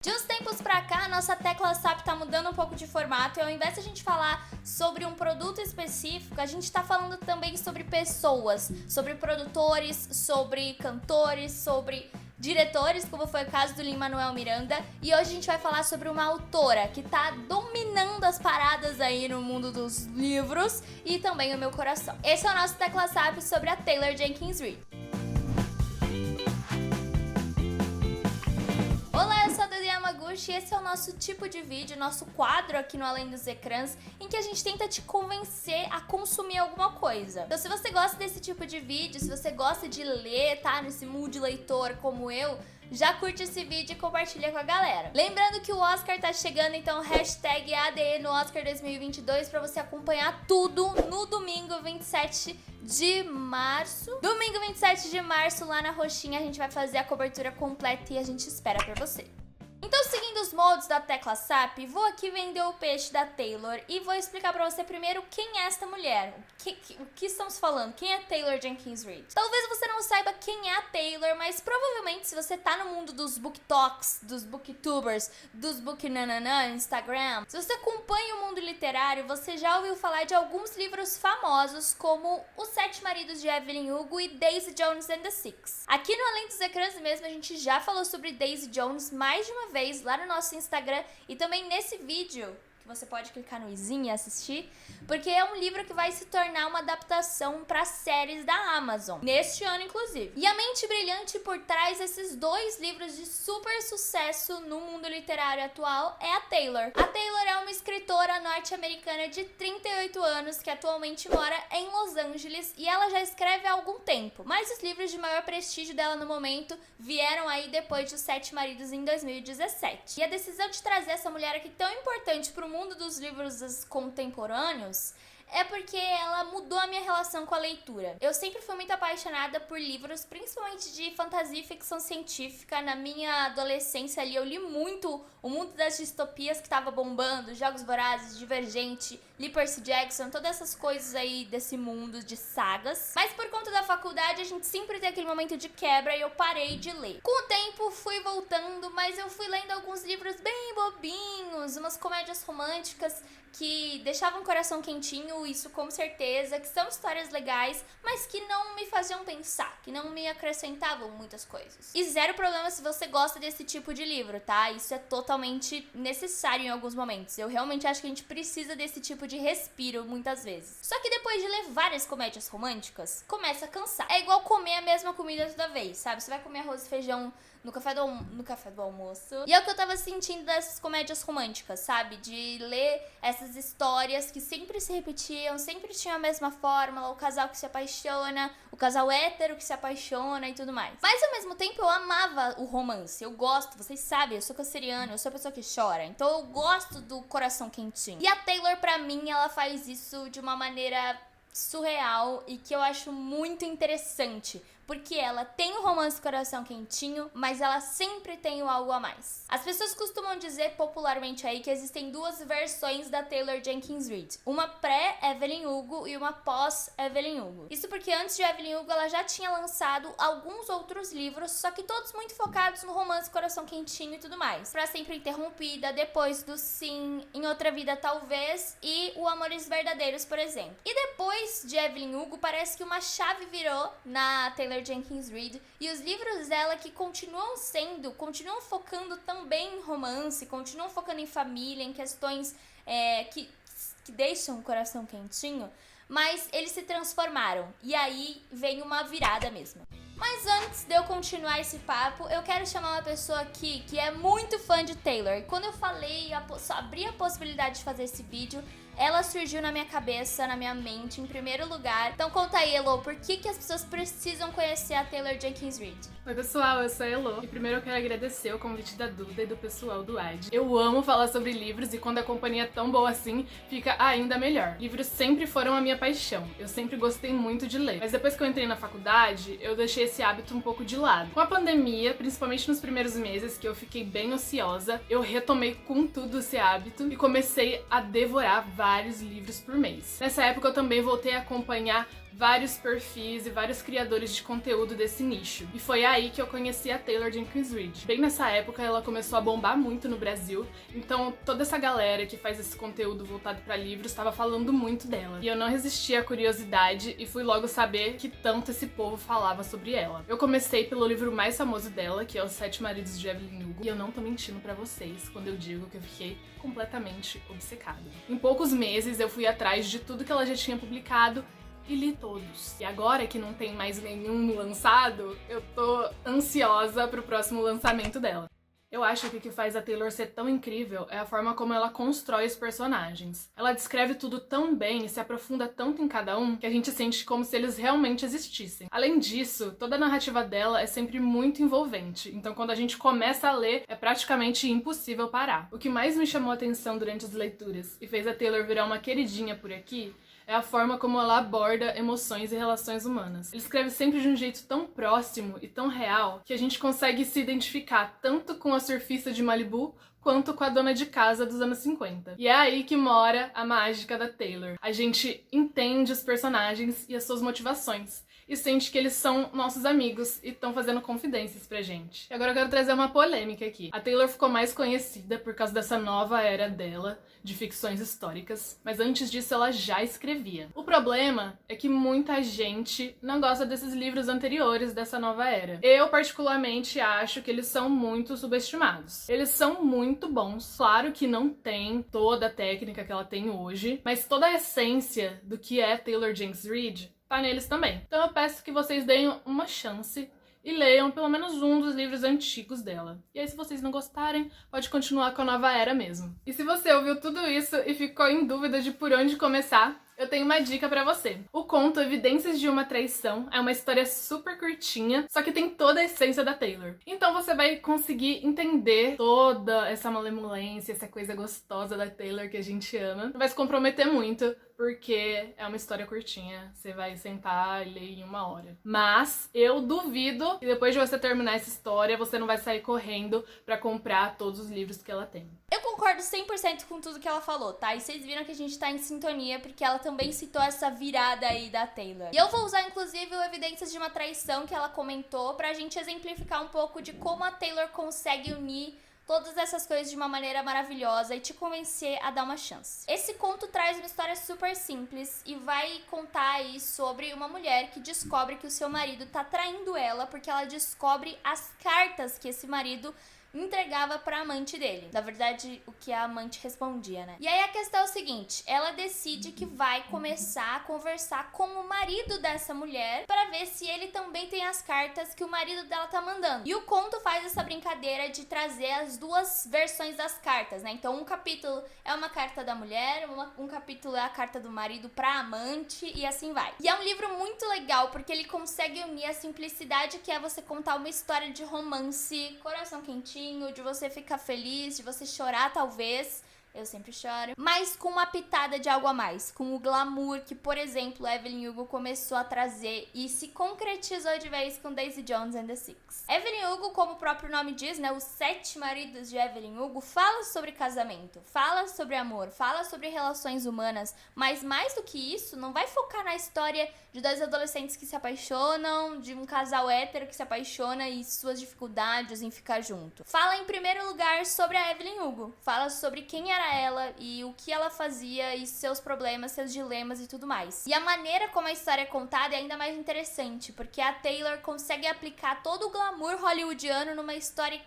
De uns tempos pra cá, a nossa tecla SAP tá mudando um pouco de formato e ao invés de a gente falar sobre um produto específico, a gente tá falando também sobre pessoas, sobre produtores, sobre cantores, sobre diretores, como foi o caso do Lin-Manuel Miranda, e hoje a gente vai falar sobre uma autora que tá dominando as paradas aí no mundo dos livros e também o meu coração. Esse é o nosso tecla SAP sobre a Taylor Jenkins Reid. E esse é o nosso tipo de vídeo, nosso quadro aqui no Além dos Ecrãs, em que a gente tenta te convencer a consumir alguma coisa. Então se você gosta desse tipo de vídeo, se você gosta de ler, tá nesse mood leitor como eu, já curte esse vídeo e compartilha com a galera. Lembrando que o Oscar tá chegando, então hashtag ADE no Oscar 2022 pra você acompanhar tudo no domingo 27 de março. Domingo 27 de março, lá na Roxinha, a gente vai fazer a cobertura completa e a gente espera pra você. Então, seguindo os moldes da tecla SAP, vou aqui vender o peixe da Taylor e vou explicar pra você primeiro quem é esta mulher. O que estamos falando? Quem é Taylor Jenkins Reid? Talvez você não saiba quem é a Taylor, mas provavelmente se você tá no mundo dos booktalks, dos booktubers, dos booknananã, Instagram, se você acompanha o mundo literário, você já ouviu falar de alguns livros famosos como Os Sete Maridos de Evelyn Hugo e Daisy Jones and the Six. Aqui no Além dos Ecrãs mesmo, a gente já falou sobre Daisy Jones mais de uma vez lá no nosso Instagram e também nesse vídeo, que você pode clicar no izinho e assistir, porque é um livro que vai se tornar uma adaptação para séries da Amazon, neste ano inclusive. E a mente brilhante por trás desses dois livros de super sucesso no mundo literário atual é a Taylor. A Taylor é uma escritora norte-americana de 38 anos que atualmente mora em Los Angeles e ela já escreve há algum tempo, mas os livros de maior prestígio dela no momento vieram aí depois de Os Sete Maridos em 2017. E a decisão de trazer essa mulher aqui tão importante para o mundo dos livros contemporâneos é porque ela mudou a minha relação com a leitura. Eu sempre fui muito apaixonada por livros, principalmente de fantasia e ficção científica. Na minha adolescência ali eu li muito o mundo das distopias que estava bombando, Jogos Vorazes, Divergente, li Percy Jackson, todas essas coisas aí desse mundo de sagas. Mas por conta da faculdade a gente sempre tem aquele momento de quebra e eu parei de ler. Com o tempo fui voltando, mas eu fui lendo alguns livros bem bobinhos, umas comédias românticas que deixavam o coração quentinho, isso com certeza, que são histórias legais, mas que não me faziam pensar, que não me acrescentavam muitas coisas. E zero problema se você gosta desse tipo de livro, tá? Isso é totalmente necessário em alguns momentos. Eu realmente acho que a gente precisa desse tipo de respiro muitas vezes. Só que depois de ler várias comédias românticas, começa a cansar. É igual comer a mesma comida toda vez, sabe? Você vai comer arroz e feijão no café do almoço. E é o que eu tava sentindo dessas comédias românticas, sabe? De ler essas histórias que sempre se repetiam, sempre tinham a mesma fórmula, o casal que se apaixona, o casal hétero que se apaixona e tudo mais. Mas ao mesmo tempo eu amava o romance, eu gosto, vocês sabem, eu sou canceriana, eu sou a pessoa que chora, então eu gosto do coração quentinho. E a Taylor, pra mim, ela faz isso de uma maneira surreal e que eu acho muito interessante, porque ela tem o romance coração quentinho, mas ela sempre tem o algo a mais. As pessoas costumam dizer popularmente aí que existem duas versões da Taylor Jenkins Reid, uma pré-Evelyn Hugo e uma pós-Evelyn Hugo. Isso porque antes de Evelyn Hugo ela já tinha lançado alguns outros livros, só que todos muito focados no romance coração quentinho e tudo mais. Pra Sempre Interrompida, Depois do Sim, Em Outra Vida Talvez e O Amores Verdadeiros, por exemplo. E depois de Evelyn Hugo, parece que uma chave virou na Taylor Jenkins Reid e os livros dela que continuam focando também em romance, continuam focando em família, em questões que deixam o coração quentinho, mas eles se transformaram e aí vem uma virada mesmo. Mas antes de eu continuar esse papo, eu quero chamar uma pessoa aqui que é muito fã de Taylor. E quando eu falei, abri a possibilidade de fazer esse vídeo, ela surgiu na minha cabeça, na minha mente, em primeiro lugar. Então conta aí, Elo, por que as pessoas precisam conhecer a Taylor Jenkins Reid? Oi pessoal, eu sou a Elo e primeiro eu quero agradecer o convite da Duda e do pessoal do AD. Eu amo falar sobre livros e quando a companhia é tão boa assim, fica ainda melhor. Livros sempre foram a minha paixão, eu sempre gostei muito de ler. Mas depois que eu entrei na faculdade, eu deixei esse hábito um pouco de lado. Com a pandemia, principalmente nos primeiros meses que eu fiquei bem ociosa, eu retomei com tudo esse hábito e comecei a devorar vários vários livros por mês. Nessa época eu também voltei a acompanhar vários perfis e vários criadores de conteúdo desse nicho. E foi aí que eu conheci a Taylor Jenkins Reid. Bem nessa época ela começou a bombar muito no Brasil, então toda essa galera que faz esse conteúdo voltado pra livros estava falando muito dela. E eu não resisti à curiosidade e fui logo saber que tanto esse povo falava sobre ela. Eu comecei pelo livro mais famoso dela, que é Os Sete Maridos de Evelyn Hugo, e eu não tô mentindo pra vocês quando eu digo que eu fiquei completamente obcecada. Em poucos meses eu fui atrás de tudo que ela já tinha publicado e li todos. E agora que não tem mais nenhum lançado, eu tô ansiosa pro próximo lançamento dela. Eu acho que o que faz a Taylor ser tão incrível é a forma como ela constrói os personagens. Ela descreve tudo tão bem e se aprofunda tanto em cada um que a gente sente como se eles realmente existissem. Além disso, toda a narrativa dela é sempre muito envolvente, então quando a gente começa a ler, é praticamente impossível parar. O que mais me chamou a atenção durante as leituras e fez a Taylor virar uma queridinha por aqui é a forma como ela aborda emoções e relações humanas. Ele escreve sempre de um jeito tão próximo e tão real que a gente consegue se identificar tanto com a surfista de Malibu quanto com a dona de casa dos anos 50. E é aí que mora a mágica da Taylor. A gente entende os personagens e as suas motivações e sente que eles são nossos amigos e estão fazendo confidências pra gente. E agora eu quero trazer uma polêmica aqui. A Taylor ficou mais conhecida por causa dessa nova era dela, de ficções históricas, mas antes disso ela já escrevia. O problema é que muita gente não gosta desses livros anteriores dessa nova era. Eu, particularmente, acho que eles são muito subestimados. Eles são muito bons. Claro que não tem toda a técnica que ela tem hoje, mas toda a essência do que é Taylor Jenkins Reid tá neles também. Então eu peço que vocês deem uma chance e leiam pelo menos um dos livros antigos dela. E aí, se vocês não gostarem, pode continuar com a nova era mesmo. E se você ouviu tudo isso e ficou em dúvida de por onde começar, eu tenho uma dica pra você. O conto Evidências de uma Traição é uma história super curtinha, só que tem toda a essência da Taylor. Então você vai conseguir entender toda essa malemolência, essa coisa gostosa da Taylor que a gente ama. Não vai se comprometer muito, porque é uma história curtinha. Você vai sentar e ler em 1 hora. Mas eu duvido que depois de você terminar essa história, você não vai sair correndo pra comprar todos os livros que ela tem. Eu concordo 100% com tudo que ela falou, tá? E vocês viram que a gente tá em sintonia, porque ela também citou essa virada aí da Taylor. E eu vou usar, inclusive, o Evidências de uma Traição que ela comentou pra gente exemplificar um pouco de como a Taylor consegue unir todas essas coisas de uma maneira maravilhosa e te convencer a dar uma chance. Esse conto traz uma história super simples e vai contar aí sobre uma mulher que descobre que o seu marido tá traindo ela porque ela descobre as cartas que esse marido entregava pra amante dele. Na verdade, o que a amante respondia, né? E aí a questão é o seguinte, ela decide que vai começar a conversar com o marido dessa mulher pra ver se ele também tem as cartas que o marido dela tá mandando. E o conto faz essa brincadeira de trazer as duas versões das cartas, né? Então um capítulo é uma carta da mulher, um capítulo é a carta do marido pra amante e assim vai. E é um livro muito legal porque ele consegue unir a simplicidade que é você contar uma história de romance, coração quentinho, de você ficar feliz, de você chorar talvez, eu sempre choro, mas com uma pitada de algo a mais, com o glamour que, por exemplo, Evelyn Hugo começou a trazer e se concretizou de vez com Daisy Jones and the Six. Evelyn Hugo, como o próprio nome diz, né, os 7 maridos de Evelyn Hugo, fala sobre casamento, fala sobre amor, fala sobre relações humanas, mas mais do que isso, não vai focar na história de 2 adolescentes que se apaixonam, de um casal hétero que se apaixona e suas dificuldades em ficar junto. Fala em primeiro lugar sobre a Evelyn Hugo, fala sobre quem era ela e o que ela fazia e seus problemas, seus dilemas e tudo mais. E a maneira como a história é contada é ainda mais interessante, porque a Taylor consegue aplicar todo o glamour hollywoodiano numa história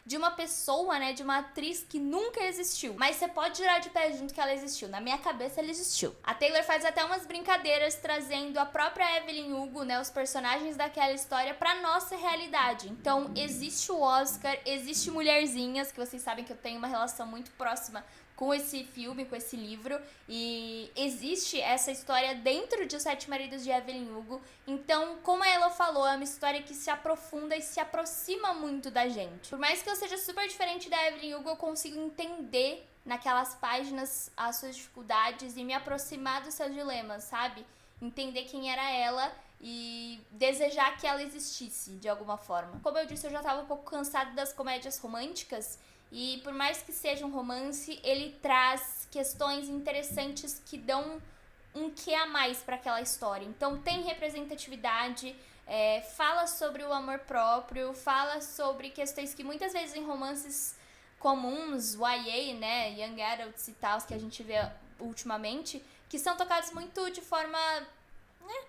de uma pessoa, né, de uma atriz que nunca existiu. Mas você pode jurar de pé junto que ela existiu. Na minha cabeça ela existiu. A Taylor faz até umas brincadeiras trazendo a própria Evelyn Hugo, né, os personagens daquela história pra nossa realidade. Então existe o Oscar, existe Mulherzinhas, que vocês sabem que eu tenho uma relação muito próxima com esse filme, com esse livro, e existe essa história dentro de Os 7 Maridos de Evelyn Hugo. Então, como a Elo falou, é uma história que se aprofunda e se aproxima muito da gente. Por mais que eu seja super diferente da Evelyn Hugo, eu consigo entender naquelas páginas as suas dificuldades e me aproximar dos seus dilemas, sabe? Entender quem era ela e desejar que ela existisse de alguma forma. Como eu disse, eu já tava um pouco cansada das comédias românticas E por mais que seja um romance, ele traz questões interessantes que dão um quê a mais para aquela história. Então tem representatividade, fala sobre o amor próprio, fala sobre questões que muitas vezes em romances comuns, YA, né, Young Adults e tal, que a gente vê ultimamente, que são tocados muito de forma, né,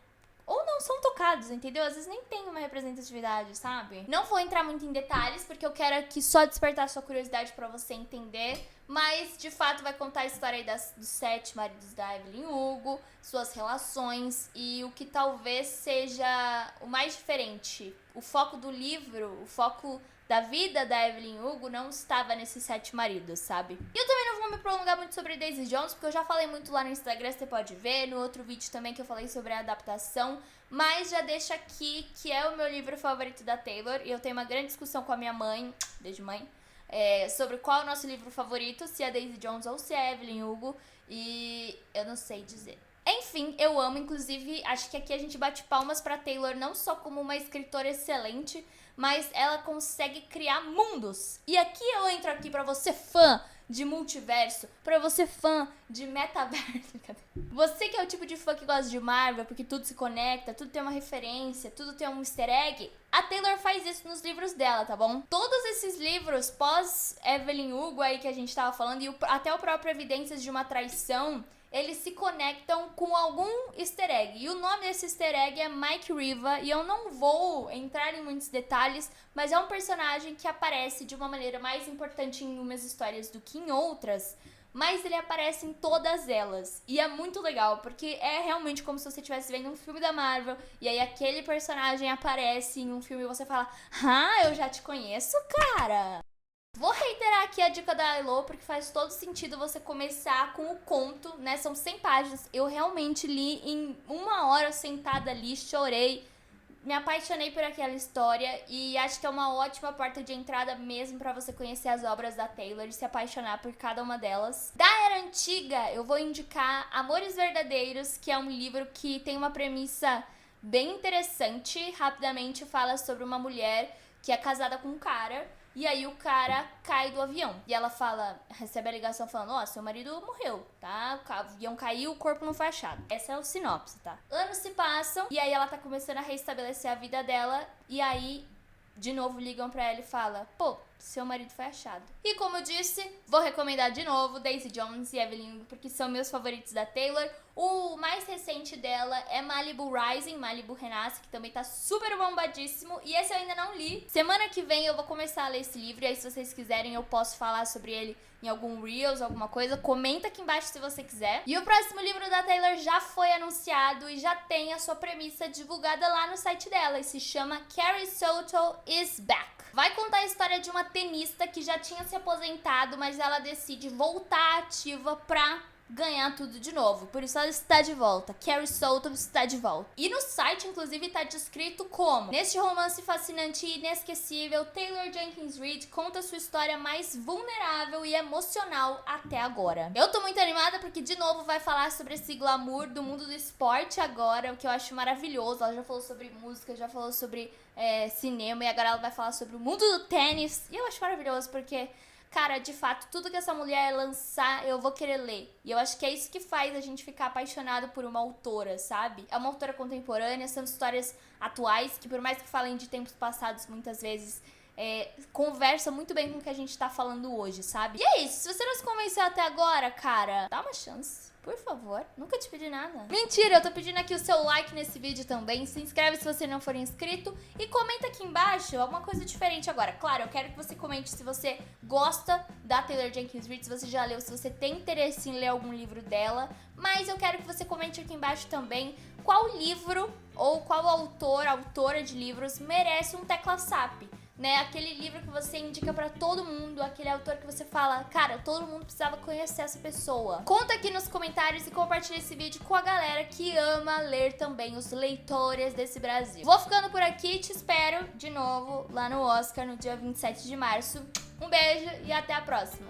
ou não são tocados, entendeu? Às vezes nem tem uma representatividade, sabe? Não vou entrar muito em detalhes, porque eu quero aqui só despertar sua curiosidade pra você entender, mas de fato vai contar a história aí dos 7 maridos da Evelyn Hugo, suas relações e o que talvez seja o mais diferente. O foco do livro, o foco da vida da Evelyn Hugo não estava nesses 7 maridos, sabe? E eu também não vou me prolongar muito sobre Daisy Jones, porque eu já falei muito lá no Instagram, você pode ver, no outro vídeo também que eu falei sobre a adaptação, mas já deixo aqui que é o meu livro favorito da Taylor, e eu tenho uma grande discussão com a minha mãe, beijo mãe, sobre qual é o nosso livro favorito, se é Daisy Jones ou se é Evelyn Hugo, e eu não sei dizer. Enfim, eu amo, inclusive, acho que aqui a gente bate palmas pra Taylor não só como uma escritora excelente, mas ela consegue criar mundos. E aqui eu entro aqui pra você fã de multiverso, pra você fã de metaverso. Você que é o tipo de fã que gosta de Marvel, porque tudo se conecta, tudo tem uma referência, tudo tem um easter egg, a Taylor faz isso nos livros dela, tá bom? Todos esses livros pós Evelyn Hugo aí que a gente tava falando, e até o próprio Evidências de uma Traição, eles se conectam com algum easter egg. E o nome desse easter egg é Mike Riva. E eu não vou entrar em muitos detalhes, mas é um personagem que aparece de uma maneira mais importante em umas histórias do que em outras. Mas ele aparece em todas elas. E é muito legal, porque é realmente como se você estivesse vendo um filme da Marvel. E aí aquele personagem aparece em um filme e você fala: ah, eu já te conheço, cara! Vou reiterar aqui a dica da Elo, porque faz todo sentido você começar com o conto, né? São 100 páginas. Eu realmente li em 1 hora sentada ali, chorei, me apaixonei por aquela história e acho que é uma ótima porta de entrada mesmo pra você conhecer as obras da Taylor e se apaixonar por cada uma delas. Da era antiga, eu vou indicar Amores Verdadeiros, que é um livro que tem uma premissa bem interessante. Rapidamente fala sobre uma mulher que é casada com um cara. E aí o cara cai do avião. E ela recebe a ligação falando: ó, seu marido morreu, tá? O avião caiu, o corpo não foi achado. Essa é o sinopse, tá? Anos se passam e aí ela tá começando a restabelecer a vida dela. E aí, de novo, ligam pra ela e falam: pô, seu marido foi achado. E como eu disse, vou recomendar de novo Daisy Jones e Evelyn Hugo, porque são meus favoritos da Taylor. O mais recente dela é Malibu Rising, Malibu Renasce, que também tá super bombadíssimo. E esse eu ainda não li. Semana que vem eu vou começar a ler esse livro. E aí, se vocês quiserem, eu posso falar sobre ele em algum Reels, alguma coisa. Comenta aqui embaixo se você quiser. E o próximo livro da Taylor já foi anunciado e já tem a sua premissa divulgada lá no site dela. E se chama Carrie Soto is Back. Vai contar a história de uma tenista que já tinha se aposentado, mas ela decide voltar ativa pra ganhar tudo de novo. Por isso ela está de volta. Carrie Soto está de volta. E no site, inclusive, tá descrito como: neste romance fascinante e inesquecível, Taylor Jenkins Reid conta sua história mais vulnerável e emocional até agora. Eu tô muito animada porque, de novo, vai falar sobre esse glamour do mundo do esporte agora, o que eu acho maravilhoso. Ela já falou sobre música, já falou sobre cinema, e agora ela vai falar sobre o mundo do tênis. E eu acho maravilhoso porque, cara, de fato, tudo que essa mulher lançar, eu vou querer ler. E eu acho que é isso que faz a gente ficar apaixonado por uma autora, sabe? É uma autora contemporânea, são histórias atuais, que por mais que falem de tempos passados, muitas vezes conversa muito bem com o que a gente tá falando hoje, sabe? E é isso, se você não se convenceu até agora, cara, dá uma chance. Por favor, nunca te pedi nada. Mentira, eu tô pedindo aqui o seu like nesse vídeo também. Se inscreve se você não for inscrito. E comenta aqui embaixo alguma coisa diferente agora. Claro, eu quero que você comente se você gosta da Taylor Jenkins Reid, se você já leu, se você tem interesse em ler algum livro dela. Mas eu quero que você comente aqui embaixo também qual livro ou qual autor, autora de livros merece um Tecla SAP. Né, aquele livro que você indica pra todo mundo, aquele autor que você fala: cara, todo mundo precisava conhecer essa pessoa. Conta aqui nos comentários e compartilha esse vídeo com a galera que ama ler também, os leitores desse Brasil. Vou ficando por aqui, te espero de novo lá no Oscar no dia 27 de março. Um beijo e até a próxima!